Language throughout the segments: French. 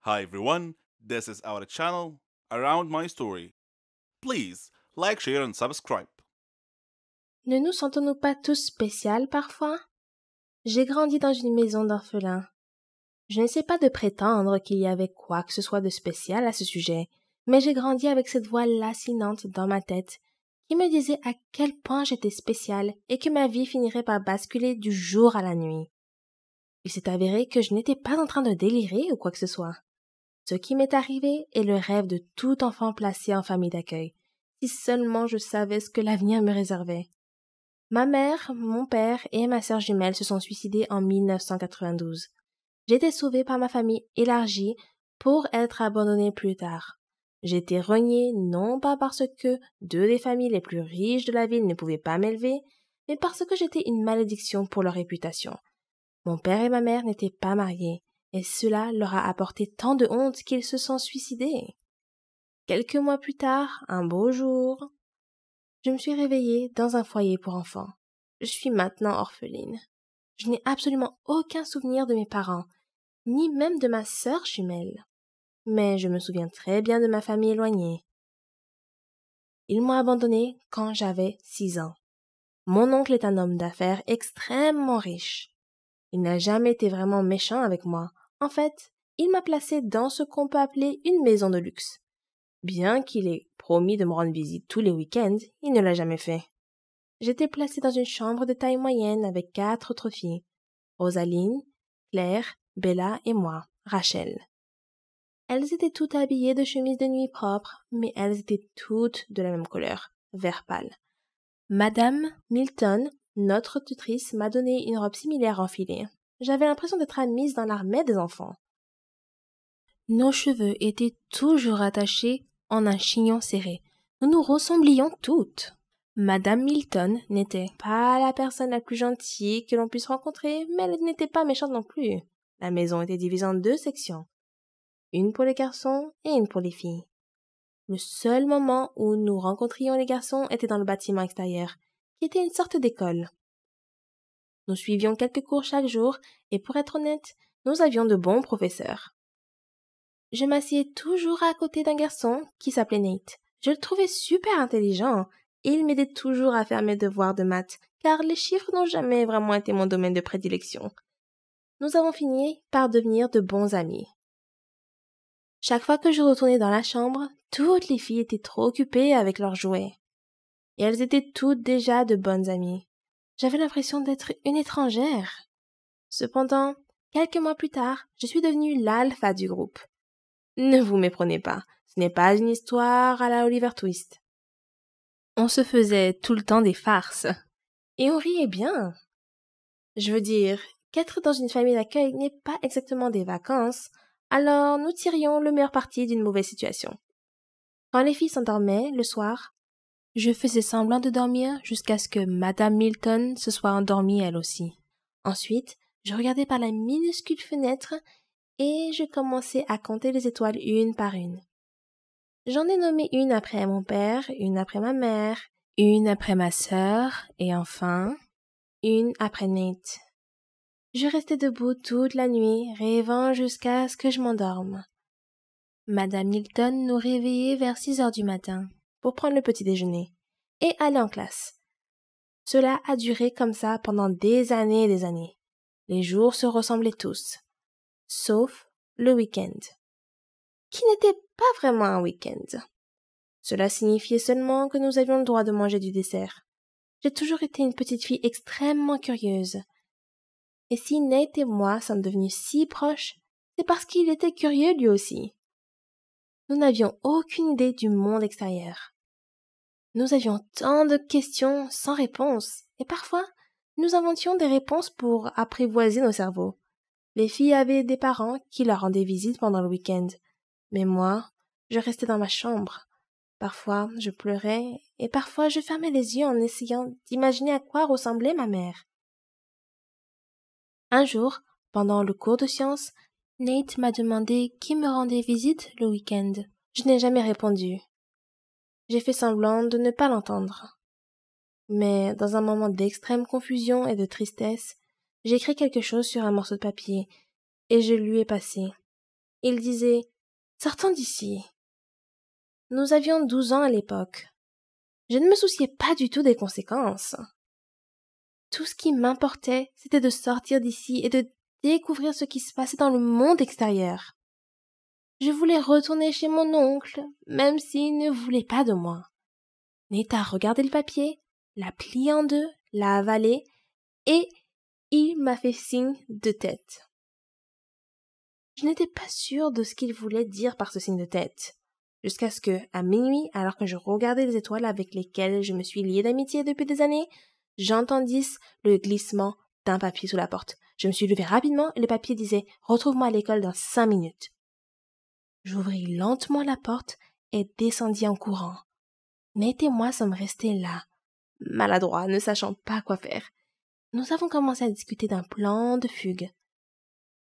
Hi everyone, this is our channel Around My Story. Please like, share and subscribe. Ne nous sentons-nous pas tous spéciales parfois? J'ai grandi dans une maison d'orphelins. Je ne sais pas de prétendre qu'il y avait quoi que ce soit de spécial à ce sujet, mais j'ai grandi avec cette voix lancinante dans ma tête qui me disait à quel point j'étais spéciale et que ma vie finirait par basculer du jour à la nuit. Il s'est avéré que je n'étais pas en train de délirer ou quoi que ce soit. Ce qui m'est arrivé est le rêve de tout enfant placé en famille d'accueil. Si seulement je savais ce que l'avenir me réservait. Ma mère, mon père et ma sœur jumelle se sont suicidés en 1992. J'ai été sauvée par ma famille élargie pour être abandonnée plus tard. J'ai été reniée non pas parce que deux des familles les plus riches de la ville ne pouvaient pas m'élever, mais parce que j'étais une malédiction pour leur réputation. Mon père et ma mère n'étaient pas mariés, et cela leur a apporté tant de honte qu'ils se sont suicidés. Quelques mois plus tard, un beau jour, je me suis réveillée dans un foyer pour enfants. Je suis maintenant orpheline. Je n'ai absolument aucun souvenir de mes parents, ni même de ma sœur jumelle. Mais je me souviens très bien de ma famille éloignée. Ils m'ont abandonnée quand j'avais 6 ans. Mon oncle est un homme d'affaires extrêmement riche. Il n'a jamais été vraiment méchant avec moi. En fait, il m'a placée dans ce qu'on peut appeler une maison de luxe. Bien qu'il ait promis de me rendre visite tous les week-ends, il ne l'a jamais fait. J'étais placée dans une chambre de taille moyenne avec 4 autres filles. Rosaline, Claire, Bella et moi, Rachel. Elles étaient toutes habillées de chemises de nuit propres, mais elles étaient toutes de la même couleur, vert pâle. Madame Milton, notre tutrice, m'a donné une robe similaire enfilée. J'avais l'impression d'être admise dans l'armée des enfants. Nos cheveux étaient toujours attachés en un chignon serré. Nous nous ressemblions toutes. Madame Milton n'était pas la personne la plus gentille que l'on puisse rencontrer, mais elle n'était pas méchante non plus. La maison était divisée en 2 sections. Une pour les garçons et une pour les filles. Le seul moment où nous rencontrions les garçons était dans le bâtiment extérieur, qui était une sorte d'école. Nous suivions quelques cours chaque jour, et pour être honnête, nous avions de bons professeurs. Je m'assieds toujours à côté d'un garçon qui s'appelait Nate. Je le trouvais super intelligent, et il m'aidait toujours à faire mes devoirs de maths, car les chiffres n'ont jamais vraiment été mon domaine de prédilection. Nous avons fini par devenir de bons amis. Chaque fois que je retournais dans la chambre, toutes les filles étaient trop occupées avec leurs jouets. Et elles étaient toutes déjà de bonnes amies. J'avais l'impression d'être une étrangère. Cependant, quelques mois plus tard, je suis devenue l'alpha du groupe. Ne vous méprenez pas, ce n'est pas une histoire à la Oliver Twist. On se faisait tout le temps des farces. Et on riait bien. Je veux dire, qu'être dans une famille d'accueil n'est pas exactement des vacances, alors nous tirions le meilleur parti d'une mauvaise situation. Quand les filles s'endormaient le soir, je faisais semblant de dormir jusqu'à ce que Madame Milton se soit endormie elle aussi. Ensuite, je regardais par la minuscule fenêtre et je commençais à compter les étoiles une par une. J'en ai nommé une après mon père, une après ma mère, une après ma sœur et enfin, une après Nate. Je restais debout toute la nuit, rêvant jusqu'à ce que je m'endorme. Madame Milton nous réveillait vers 6 heures du matin pour prendre le petit déjeuner et aller en classe. Cela a duré comme ça pendant des années et des années. Les jours se ressemblaient tous, sauf le week-end, qui n'était pas vraiment un week-end. Cela signifiait seulement que nous avions le droit de manger du dessert. J'ai toujours été une petite fille extrêmement curieuse. Et si Nate et moi sommes devenus si proches, c'est parce qu'il était curieux lui aussi. Nous n'avions aucune idée du monde extérieur. Nous avions tant de questions sans réponse, et parfois, nous inventions des réponses pour apprivoiser nos cerveaux. Les filles avaient des parents qui leur rendaient visite pendant le week-end, mais moi, je restais dans ma chambre. Parfois, je pleurais, et parfois je fermais les yeux en essayant d'imaginer à quoi ressemblait ma mère. Un jour, pendant le cours de sciences, Nate m'a demandé qui me rendait visite le week-end. Je n'ai jamais répondu. J'ai fait semblant de ne pas l'entendre. Mais dans un moment d'extrême confusion et de tristesse, j'ai écrit quelque chose sur un morceau de papier et je lui ai passé. Il disait « Sortons d'ici ». Nous avions 12 ans à l'époque. Je ne me souciais pas du tout des conséquences. Tout ce qui m'importait, c'était de sortir d'ici et de découvrir ce qui se passait dans le monde extérieur. Je voulais retourner chez mon oncle, même s'il ne voulait pas de moi. Nate a regardé le papier, l'a plié en deux, l'a avalé, et il m'a fait signe de tête. Je n'étais pas sûre de ce qu'il voulait dire par ce signe de tête, jusqu'à ce que, à minuit, alors que je regardais les étoiles avec lesquelles je me suis liée d'amitié depuis des années, j'entendisse le glissement d'un papier sous la porte. Je me suis levée rapidement et le papier disait « Retrouve-moi à l'école dans 5 minutes ». J'ouvris lentement la porte et descendis en courant. Nate et moi sommes restés là, maladroits, ne sachant pas quoi faire. Nous avons commencé à discuter d'un plan de fugue.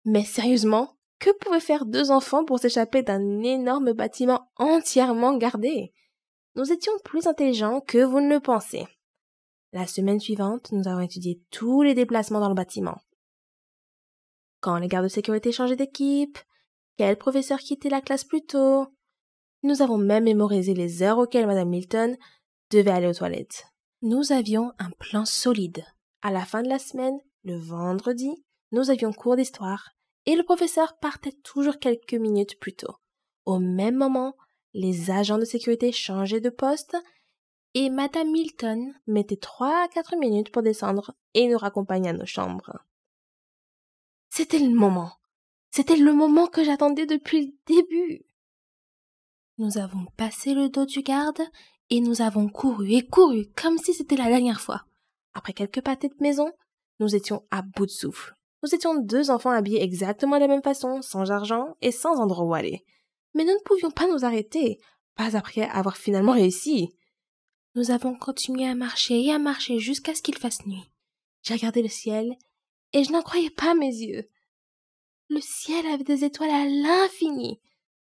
Mais sérieusement, que pouvaient faire 2 enfants pour s'échapper d'un énorme bâtiment entièrement gardé? Nous étions plus intelligents que vous ne le pensez. La semaine suivante, nous avons étudié tous les déplacements dans le bâtiment. Quand les gardes de sécurité changeaient d'équipe, quel professeur quittait la classe plus tôt. Nous avons même mémorisé les heures auxquelles Madame Milton devait aller aux toilettes. Nous avions un plan solide. À la fin de la semaine, le vendredi, nous avions cours d'histoire et le professeur partait toujours quelques minutes plus tôt. Au même moment, les agents de sécurité changeaient de poste et Madame Milton mettait 3 à 4 minutes pour descendre et nous raccompagner à nos chambres. C'était le moment. C'était le moment que j'attendais depuis le début. Nous avons passé le dos du garde et nous avons couru et couru comme si c'était la dernière fois. Après quelques pâtés de maison, nous étions à bout de souffle. Nous étions 2 enfants habillés exactement de la même façon, sans argent et sans endroit où aller. Mais nous ne pouvions pas nous arrêter, pas après avoir finalement réussi. Nous avons continué à marcher jusqu'à ce qu'il fasse nuit. J'ai regardé le ciel et je n'en croyais pas mes yeux. Le ciel avait des étoiles à l'infini.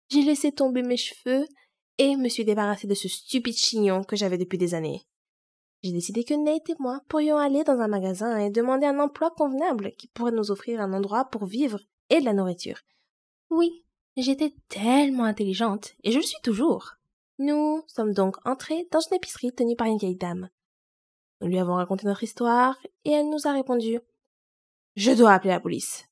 J'ai laissé tomber mes cheveux et me suis débarrassée de ce stupide chignon que j'avais depuis des années. J'ai décidé que Nate et moi pourrions aller dans un magasin et demander un emploi convenable qui pourrait nous offrir un endroit pour vivre et de la nourriture. Oui, j'étais tellement intelligente et je le suis toujours. Nous sommes donc entrés dans une épicerie tenue par une vieille dame. Nous lui avons raconté notre histoire et elle nous a répondu « Je dois appeler la police ».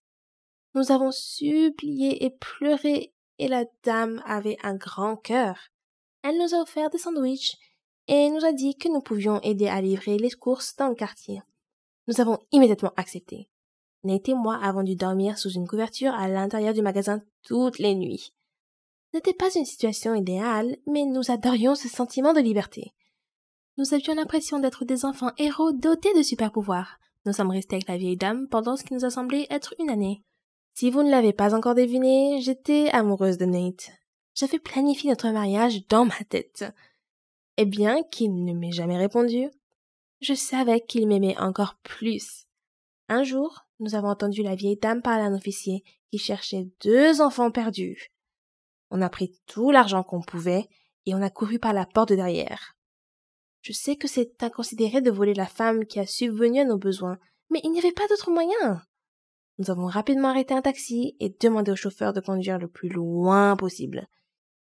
Nous avons supplié et pleuré et la dame avait un grand cœur. Elle nous a offert des sandwichs et nous a dit que nous pouvions aider à livrer les courses dans le quartier. Nous avons immédiatement accepté. Nate et moi avons dû dormir sous une couverture à l'intérieur du magasin toutes les nuits. Ce n'était pas une situation idéale, mais nous adorions ce sentiment de liberté. Nous avions l'impression d'être des enfants héros dotés de super-pouvoirs. Nous sommes restés avec la vieille dame pendant ce qui nous a semblé être une année. Si vous ne l'avez pas encore deviné, j'étais amoureuse de Nate. J'avais planifié notre mariage dans ma tête. Et bien qu'il ne m'ait jamais répondu, je savais qu'il m'aimait encore plus. Un jour, nous avons entendu la vieille dame parler à un officier qui cherchait 2 enfants perdus. On a pris tout l'argent qu'on pouvait et on a couru par la porte de derrière. Je sais que c'est inconsidéré de voler la femme qui a subvenu à nos besoins, mais il n'y avait pas d'autre moyen. Nous avons rapidement arrêté un taxi et demandé au chauffeur de conduire le plus loin possible.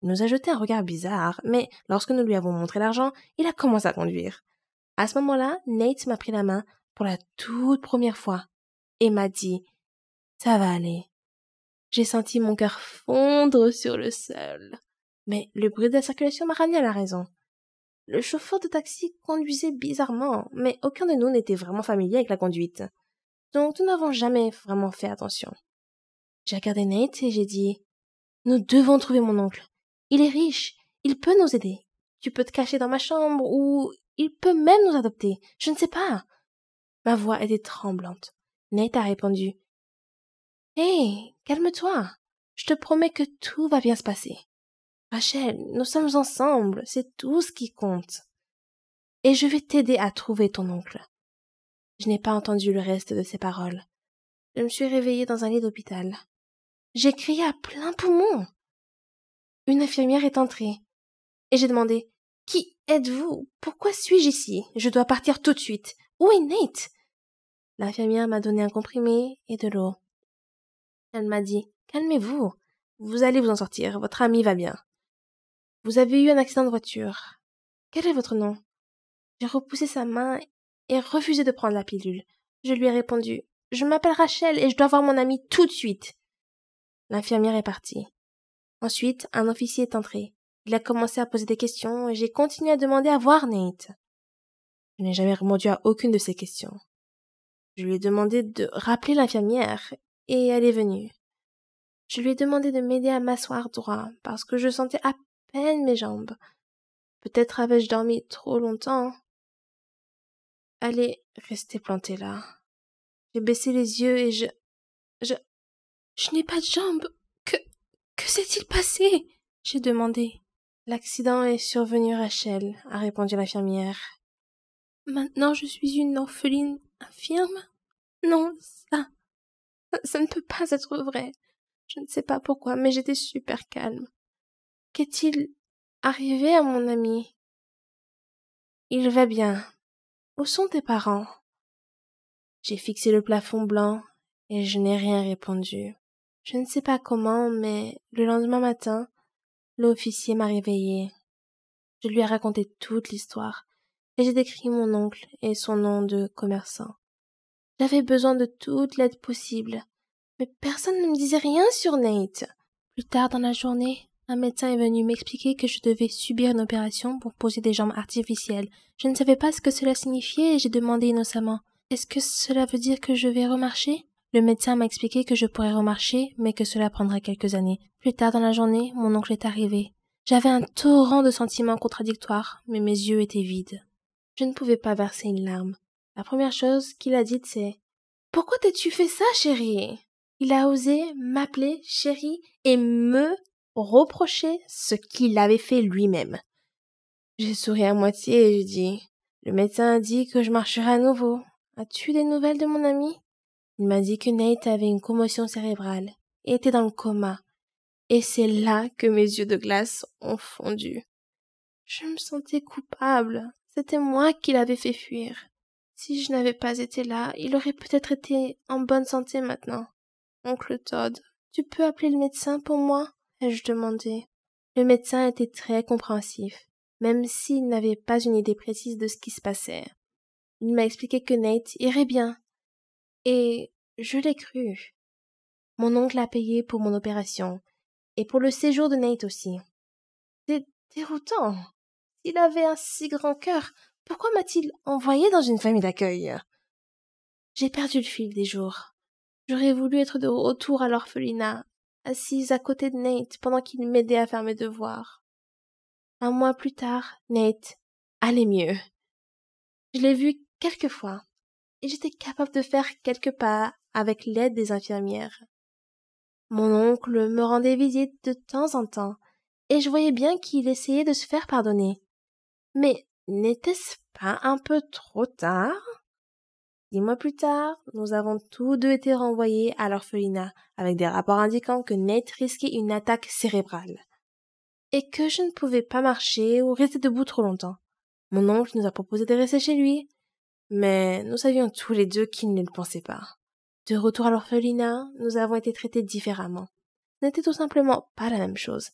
Il nous a jeté un regard bizarre, mais lorsque nous lui avons montré l'argent, il a commencé à conduire. À ce moment-là, Nate m'a pris la main pour la toute première fois et m'a dit « Ça va aller ». J'ai senti mon cœur fondre sur le sol. Mais le bruit de la circulation m'a ramené à la raison. Le chauffeur de taxi conduisait bizarrement, mais aucun de nous n'était vraiment familier avec la conduite. Donc nous n'avons jamais vraiment fait attention. J'ai regardé Nate et j'ai dit « Nous devons trouver mon oncle. Il est riche, il peut nous aider. Tu peux te cacher dans ma chambre ou il peut même nous adopter. Je ne sais pas. » Ma voix était tremblante. Nate a répondu « Hé, calme-toi. Je te promets que tout va bien se passer. Rachel, nous sommes ensemble, c'est tout ce qui compte. Et je vais t'aider à trouver ton oncle. » Je n'ai pas entendu le reste de ces paroles. Je me suis réveillée dans un lit d'hôpital. J'ai crié à plein poumon. Une infirmière est entrée et j'ai demandé « Qui êtes-vous? Pourquoi suis-je ici? Je dois partir tout de suite. Où est Nate ?» L'infirmière m'a donné un comprimé et de l'eau. Elle m'a dit « Calmez-vous. vous allez vous en sortir, votre ami va bien. Vous avez eu un accident de voiture. Quel est votre nom? J'ai repoussé sa main et refusé de prendre la pilule. Je lui ai répondu, je m'appelle Rachel et je dois voir mon ami tout de suite. L'infirmière est partie. Ensuite, un officier est entré. Il a commencé à poser des questions et j'ai continué à demander à voir Nate. Je n'ai jamais répondu à aucune de ces questions. Je lui ai demandé de rappeler l'infirmière et elle est venue. Je lui ai demandé de m'aider à m'asseoir droit parce que je sentais à peine mes jambes. Peut-être avais-je dormi trop longtemps. Elle est restée plantée là. J'ai baissé les yeux et je n'ai pas de jambes. Que s'est-il passé? J'ai demandé. L'accident est survenu, Rachel, a répondu l'infirmière. Maintenant je suis une orpheline infirme? Non, ça ne peut pas être vrai. Je ne sais pas pourquoi, mais j'étais super calme. Qu'est-il arrivé à mon ami? Il va bien. Où sont tes parents? J'ai fixé le plafond blanc et je n'ai rien répondu. Je ne sais pas comment, mais le lendemain matin, l'officier m'a réveillée. Je lui ai raconté toute l'histoire et j'ai décrit mon oncle et son nom de commerçant. J'avais besoin de toute l'aide possible, mais personne ne me disait rien sur Nate. Plus tard dans la journée, un médecin est venu m'expliquer que je devais subir une opération pour poser des jambes artificielles. Je ne savais pas ce que cela signifiait et j'ai demandé innocemment « Est-ce que cela veut dire que je vais remarcher ?» Le médecin m'a expliqué que je pourrais remarcher, mais que cela prendrait quelques années. Plus tard dans la journée, mon oncle est arrivé. J'avais un torrent de sentiments contradictoires, mais mes yeux étaient vides. Je ne pouvais pas verser une larme. La première chose qu'il a dite, c'est « Pourquoi t'es-tu fait ça, chérie ?» Il a osé m'appeler chérie et me reprocher ce qu'il avait fait lui-même. J'ai souri à moitié et j'ai dit « Le médecin a dit que je marcherais à nouveau. As-tu des nouvelles de mon ami ?» Il m'a dit que Nate avait une commotion cérébrale et était dans le coma. Et c'est là que mes yeux de glace ont fondu. Je me sentais coupable. C'était moi qui l'avais fait fuir. Si je n'avais pas été là, il aurait peut-être été en bonne santé maintenant. Oncle Todd, tu peux appeler le médecin pour moi? Ai-je demandé. Le médecin était très compréhensif, même s'il n'avait pas une idée précise de ce qui se passait. Il m'a expliqué que Nate irait bien. Et je l'ai cru. Mon oncle a payé pour mon opération, et pour le séjour de Nate aussi. C'est déroutant. S'il avait un si grand cœur, pourquoi m'a-t-il envoyé dans une famille d'accueil? J'ai perdu le fil des jours. J'aurais voulu être de retour à l'orphelinat, assise à côté de Nate pendant qu'il m'aidait à faire mes devoirs. Un mois plus tard, Nate allait mieux. Je l'ai vu quelques fois, et j'étais capable de faire quelques pas avec l'aide des infirmières. Mon oncle me rendait visite de temps en temps, et je voyais bien qu'il essayait de se faire pardonner. Mais n'était-ce pas un peu trop tard? 10 mois plus tard, nous avons tous deux été renvoyés à l'orphelinat avec des rapports indiquant que Nate risquait une attaque cérébrale et que je ne pouvais pas marcher ou rester debout trop longtemps. Mon oncle nous a proposé de rester chez lui, mais nous savions tous les deux qu'il ne le pensait pas. De retour à l'orphelinat, nous avons été traités différemment. Ce n'était tout simplement pas la même chose.